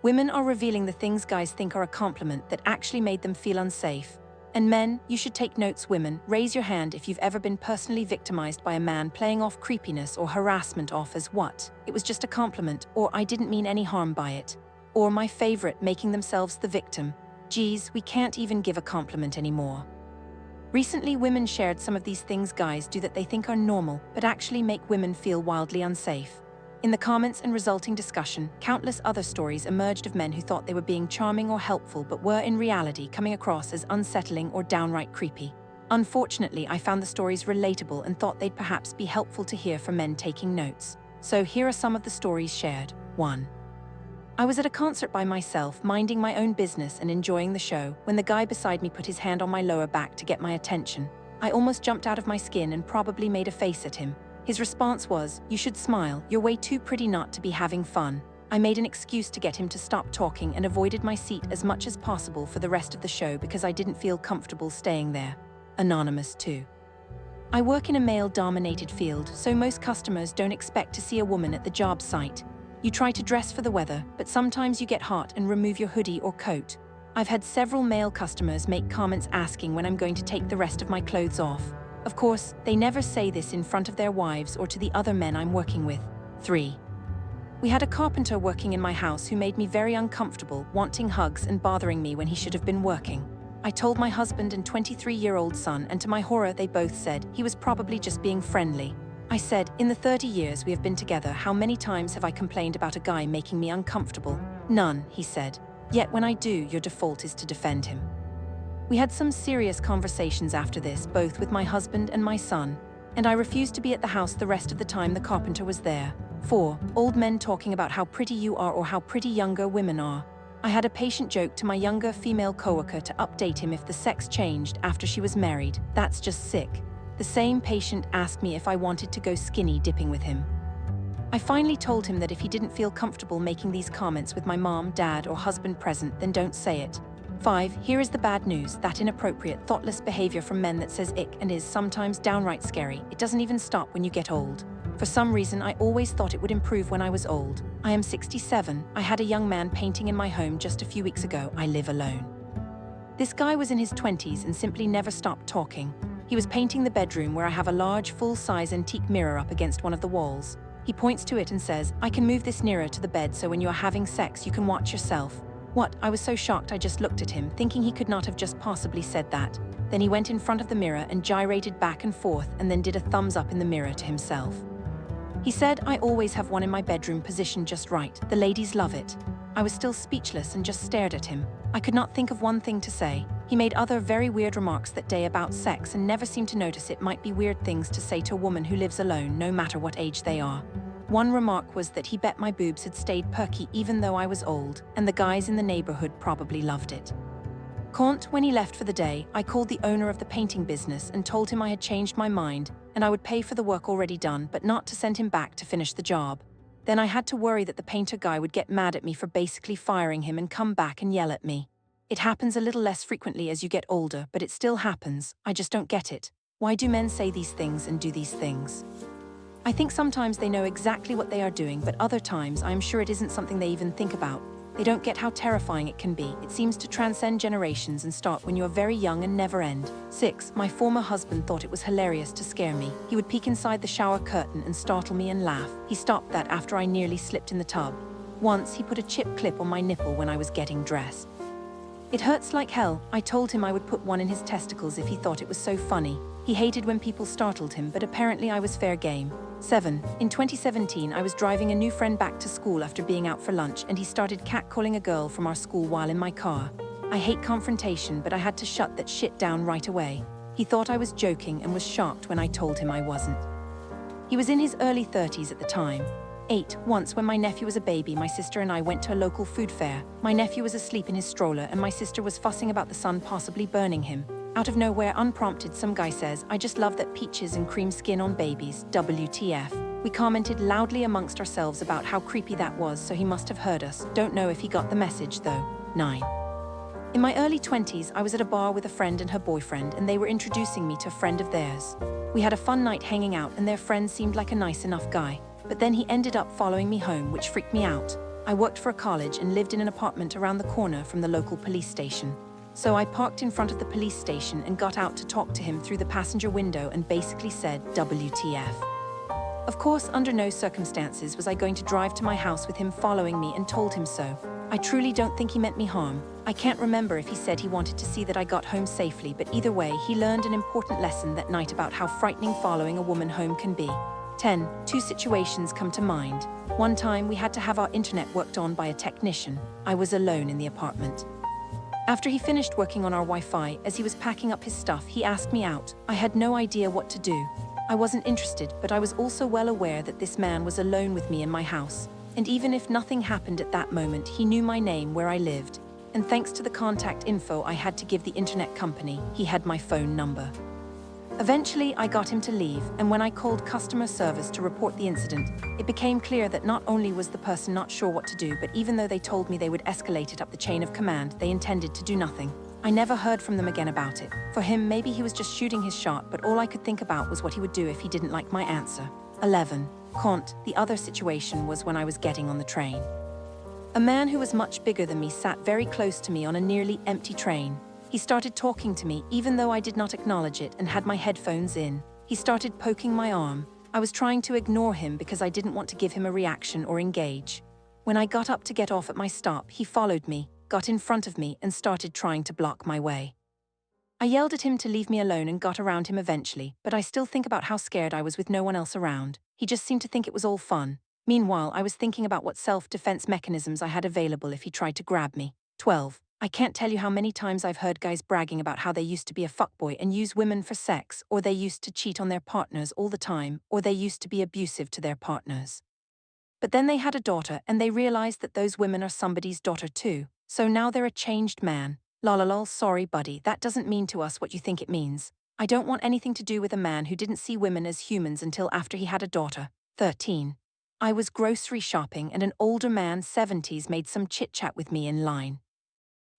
Women are revealing the things guys think are a compliment that actually made them feel unsafe. And men, you should take notes. Women, raise your hand if you've ever been personally victimized by a man playing off creepiness or harassment off as what? It was just a compliment, or I didn't mean any harm by it. Or my favorite, making themselves the victim. Geez, we can't even give a compliment anymore. Recently, women shared some of these things guys do that they think are normal, but actually make women feel wildly unsafe. In the comments and resulting discussion, countless other stories emerged of men who thought they were being charming or helpful but were in reality coming across as unsettling or downright creepy. Unfortunately, I found the stories relatable and thought they'd perhaps be helpful to hear from men taking notes. So here are some of the stories shared. 1. I was at a concert by myself, minding my own business and enjoying the show, when the guy beside me put his hand on my lower back to get my attention. I almost jumped out of my skin and probably made a face at him. His response was, "You should smile, you're way too pretty not to be having fun." I made an excuse to get him to stop talking and avoided my seat as much as possible for the rest of the show because I didn't feel comfortable staying there. Anonymous 2. I work in a male-dominated field, so most customers don't expect to see a woman at the job site. You try to dress for the weather, but sometimes you get hot and remove your hoodie or coat. I've had several male customers make comments asking when I'm going to take the rest of my clothes off. Of course, they never say this in front of their wives or to the other men I'm working with. 3. We had a carpenter working in my house who made me very uncomfortable, wanting hugs and bothering me when he should have been working. I told my husband and 23-year-old son, and to my horror they both said he was probably just being friendly. I said, "In the 30 years we have been together, how many times have I complained about a guy making me uncomfortable?" "None," he said. "Yet when I do, your default is to defend him." We had some serious conversations after this, both with my husband and my son, and I refused to be at the house the rest of the time the carpenter was there. 4. Old men talking about how pretty you are or how pretty younger women are. I had a patient joke to my younger female coworker to update him if the sex changed after she was married. That's just sick. The same patient asked me if I wanted to go skinny dipping with him. I finally told him that if he didn't feel comfortable making these comments with my mom, dad, or husband present, then don't say it. 5. Here is the bad news. That inappropriate, thoughtless behavior from men that says ick and is sometimes downright scary. It doesn't even stop when you get old. For some reason, I always thought it would improve when I was old. I am 67. I had a young man painting in my home just a few weeks ago. I live alone. This guy was in his 20s and simply never stopped talking. He was painting the bedroom where I have a large, full-size antique mirror up against one of the walls. He points to it and says, "I can move this nearer to the bed so when you are having sex you can watch yourself." What? I was so shocked I just looked at him, thinking he could not have just possibly said that. Then he went in front of the mirror and gyrated back and forth and then did a thumbs up in the mirror to himself. He said, "I always have one in my bedroom positioned just right. The ladies love it." I was still speechless and just stared at him. I could not think of one thing to say. He made other very weird remarks that day about sex and never seemed to notice it might be weird things to say to a woman who lives alone, no matter what age they are. One remark was that he bet my boobs had stayed perky even though I was old, and the guys in the neighborhood probably loved it. When he left for the day, I called the owner of the painting business and told him I had changed my mind and I would pay for the work already done, but not to send him back to finish the job. Then I had to worry that the painter guy would get mad at me for basically firing him and come back and yell at me. It happens a little less frequently as you get older, but it still happens. I just don't get it. Why do men say these things and do these things? I think sometimes they know exactly what they are doing, but other times I am sure it isn't something they even think about. They don't get how terrifying it can be. It seems to transcend generations and start when you are very young and never end. 6. My former husband thought it was hilarious to scare me. He would peek inside the shower curtain and startle me and laugh. He stopped that after I nearly slipped in the tub. Once, he put a chip clip on my nipple when I was getting dressed. It hurts like hell. I told him I would put one in his testicles if he thought it was so funny. He hated when people startled him, but apparently I was fair game. 7. In 2017, I was driving a new friend back to school after being out for lunch, and he started catcalling a girl from our school while in my car. I hate confrontation, but I had to shut that shit down right away. He thought I was joking and was shocked when I told him I wasn't. He was in his early 30s at the time. 8. Once, when my nephew was a baby, my sister and I went to a local food fair. My nephew was asleep in his stroller, and my sister was fussing about the sun possibly burning him. Out of nowhere, unprompted, some guy says, "I just love that peaches and cream skin on babies, WTF." We commented loudly amongst ourselves about how creepy that was, so he must have heard us. Don't know if he got the message though. 9. In my early 20s, I was at a bar with a friend and her boyfriend, and they were introducing me to a friend of theirs. We had a fun night hanging out, and their friend seemed like a nice enough guy. But then he ended up following me home, which freaked me out. I worked for a college and lived in an apartment around the corner from the local police station. So I parked in front of the police station and got out to talk to him through the passenger window and basically said, WTF. Of course, under no circumstances was I going to drive to my house with him following me, and told him so. I truly don't think he meant me harm. I can't remember if he said he wanted to see that I got home safely, but either way, he learned an important lesson that night about how frightening following a woman home can be. 10. Two situations come to mind. One time, we had to have our internet worked on by a technician. I was alone in the apartment. After he finished working on our Wi-Fi, as he was packing up his stuff, he asked me out. I had no idea what to do. I wasn't interested, but I was also well aware that this man was alone with me in my house. And even if nothing happened at that moment, he knew my name, where I lived. And thanks to the contact info I had to give the internet company, he had my phone number. Eventually, I got him to leave, and when I called customer service to report the incident, it became clear that not only was the person not sure what to do, but even though they told me they would escalate it up the chain of command, they intended to do nothing. I never heard from them again about it. For him, maybe he was just shooting his shot, but all I could think about was what he would do if he didn't like my answer. 11. Cont. The other situation was when I was getting on the train. A man who was much bigger than me sat very close to me on a nearly empty train. He started talking to me, even though I did not acknowledge it and had my headphones in. He started poking my arm. I was trying to ignore him because I didn't want to give him a reaction or engage. When I got up to get off at my stop, he followed me, got in front of me, and started trying to block my way. I yelled at him to leave me alone and got around him eventually, but I still think about how scared I was with no one else around. He just seemed to think it was all fun. Meanwhile, I was thinking about what self-defense mechanisms I had available if he tried to grab me. 12. I can't tell you how many times I've heard guys bragging about how they used to be a fuckboy and use women for sex, or they used to cheat on their partners all the time, or they used to be abusive to their partners. But then they had a daughter and they realized that those women are somebody's daughter too. So now they're a changed man. Lol, sorry buddy, that doesn't mean to us what you think it means. I don't want anything to do with a man who didn't see women as humans until after he had a daughter. 13. I was grocery shopping and an older man, 70s, made some chit-chat with me in line.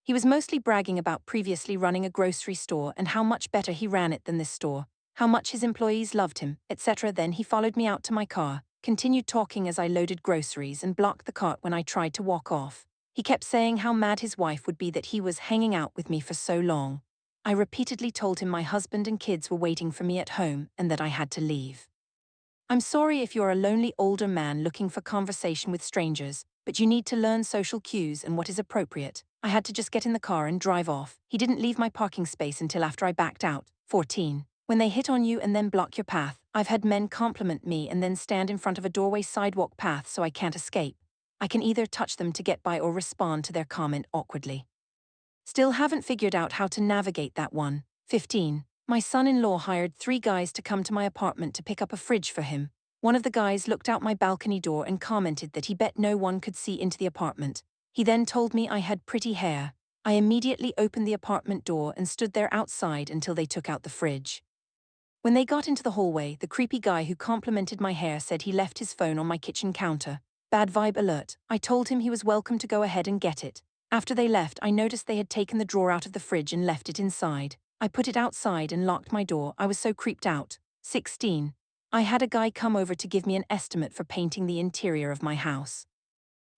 He was mostly bragging about previously running a grocery store and how much better he ran it than this store, how much his employees loved him, etc. Then he followed me out to my car, continued talking as I loaded groceries, and blocked the cart when I tried to walk off. He kept saying how mad his wife would be that he was hanging out with me for so long. I repeatedly told him my husband and kids were waiting for me at home and that I had to leave. I'm sorry if you're a lonely older man looking for conversation with strangers, but you need to learn social cues and what is appropriate. I had to just get in the car and drive off. He didn't leave my parking space until after I backed out. 14. When they hit on you and then block your path, I've had men compliment me and then stand in front of a doorway sidewalk path so I can't escape. I can either touch them to get by or respond to their comment awkwardly. Still haven't figured out how to navigate that one. 15. My son-in-law hired 3 guys to come to my apartment to pick up a fridge for him. One of the guys looked out my balcony door and commented that he bet no one could see into the apartment. He then told me I had pretty hair. I immediately opened the apartment door and stood there outside until they took out the fridge. When they got into the hallway, the creepy guy who complimented my hair said he left his phone on my kitchen counter. Bad vibe alert. I told him he was welcome to go ahead and get it. After they left, I noticed they had taken the drawer out of the fridge and left it inside. I put it outside and locked my door. I was so creeped out. 16. I had a guy come over to give me an estimate for painting the interior of my house.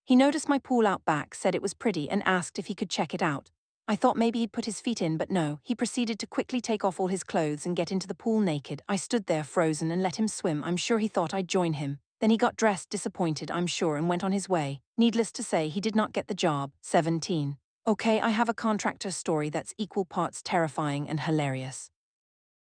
He noticed my pool out back, said it was pretty, and asked if he could check it out. I thought maybe he'd put his feet in, but no. He proceeded to quickly take off all his clothes and get into the pool naked. I stood there frozen and let him swim. I'm sure he thought I'd join him. Then he got dressed, disappointed, I'm sure, and went on his way. Needless to say, he did not get the job. 17. Okay, I have a contractor story that's equal parts terrifying and hilarious.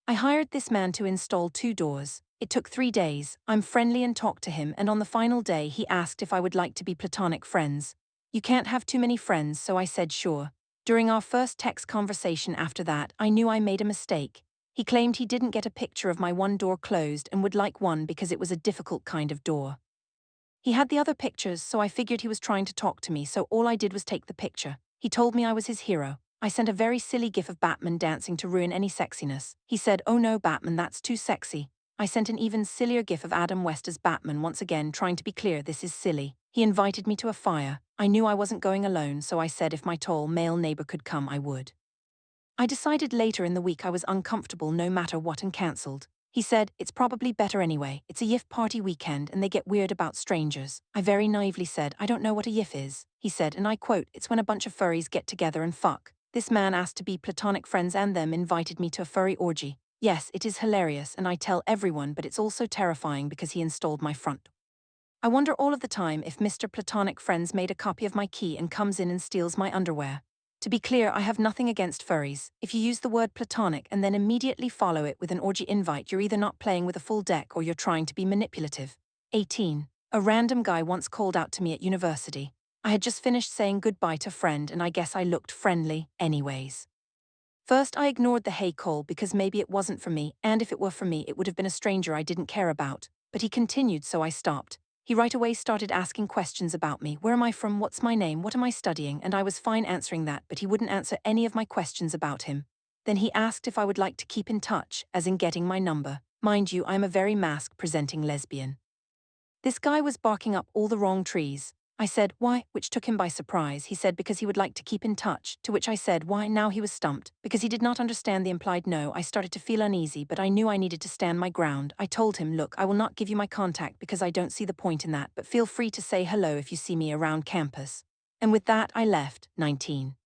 I hired this man to install 2 doors. It took 3 days. I'm friendly and talked to him, and on the final day he asked if I would like to be platonic friends. You can't have too many friends, so I said sure. During our first text conversation after that, I knew I made a mistake. He claimed he didn't get a picture of my one door closed and would like one because it was a difficult kind of door. He had the other pictures, so I figured he was trying to talk to me, so all I did was take the picture. He told me I was his hero. I sent a very silly gif of Batman dancing to ruin any sexiness. He said, "Oh no, Batman, that's too sexy." I sent an even sillier gif of Adam West as Batman, once again trying to be clear this is silly. He invited me to a fire. I knew I wasn't going alone, so I said if my tall male neighbor could come, I would. I decided later in the week I was uncomfortable no matter what and cancelled. He said, "It's probably better anyway. It's a yiff party weekend and they get weird about strangers." I very naively said, "I don't know what a yiff is." He said, and I quote, "It's when a bunch of furries get together and fuck." This man asked to be platonic friends and them invited me to a furry orgy. Yes, it is hilarious and I tell everyone, but it's also terrifying because he installed my front. I wonder all of the time if Mr. Platonic Friends made a copy of my key and comes in and steals my underwear. To be clear, I have nothing against furries. If you use the word platonic and then immediately follow it with an orgy invite, you're either not playing with a full deck or you're trying to be manipulative. 18. A random guy once called out to me at university. I had just finished saying goodbye to a friend and I guess I looked friendly anyways. First, I ignored the hey call because maybe it wasn't for me, and if it were for me, it would have been a stranger I didn't care about. But he continued, so I stopped. He right away started asking questions about me. Where am I from? What's my name? What am I studying? And I was fine answering that, but he wouldn't answer any of my questions about him. Then he asked if I would like to keep in touch, as in getting my number. Mind you, I'm a very mask-presenting lesbian. This guy was barking up all the wrong trees. I said, "Why?" which took him by surprise. He said because he would like to keep in touch, to which I said, "Why?" Now he was stumped. Because he did not understand the implied no, I started to feel uneasy, but I knew I needed to stand my ground. I told him, "Look, I will not give you my contact because I don't see the point in that, but feel free to say hello if you see me around campus." And with that, I left. 19.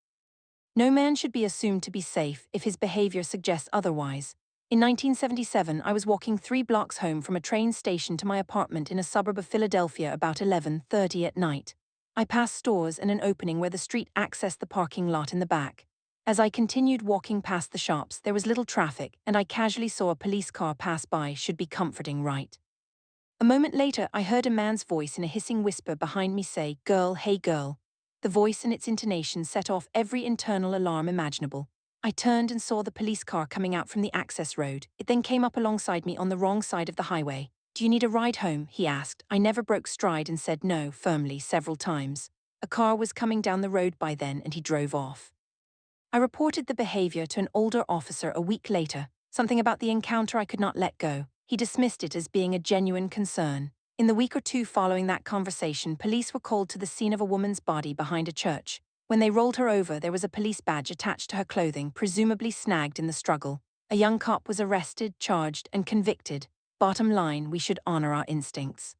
No man should be assumed to be safe if his behavior suggests otherwise. In 1977, I was walking 3 blocks home from a train station to my apartment in a suburb of Philadelphia about 11:30 at night. I passed stores and an opening where the street accessed the parking lot in the back. As I continued walking past the shops, there was little traffic, and I casually saw a police car pass by. Should be comforting, right? A moment later, I heard a man's voice in a hissing whisper behind me say, "Girl, hey girl." The voice and its intonation set off every internal alarm imaginable. I turned and saw the police car coming out from the access road. It then came up alongside me on the wrong side of the highway. "Do you need a ride home?" he asked. I never broke stride and said no firmly several times. A car was coming down the road by then and he drove off. I reported the behavior to an older officer a week later. Something about the encounter I could not let go. He dismissed it as being a genuine concern. In the week or two following that conversation, police were called to the scene of a woman's body behind a church. When they rolled her over, there was a police badge attached to her clothing, presumably snagged in the struggle. A young cop was arrested, charged, and convicted. Bottom line, we should honor our instincts.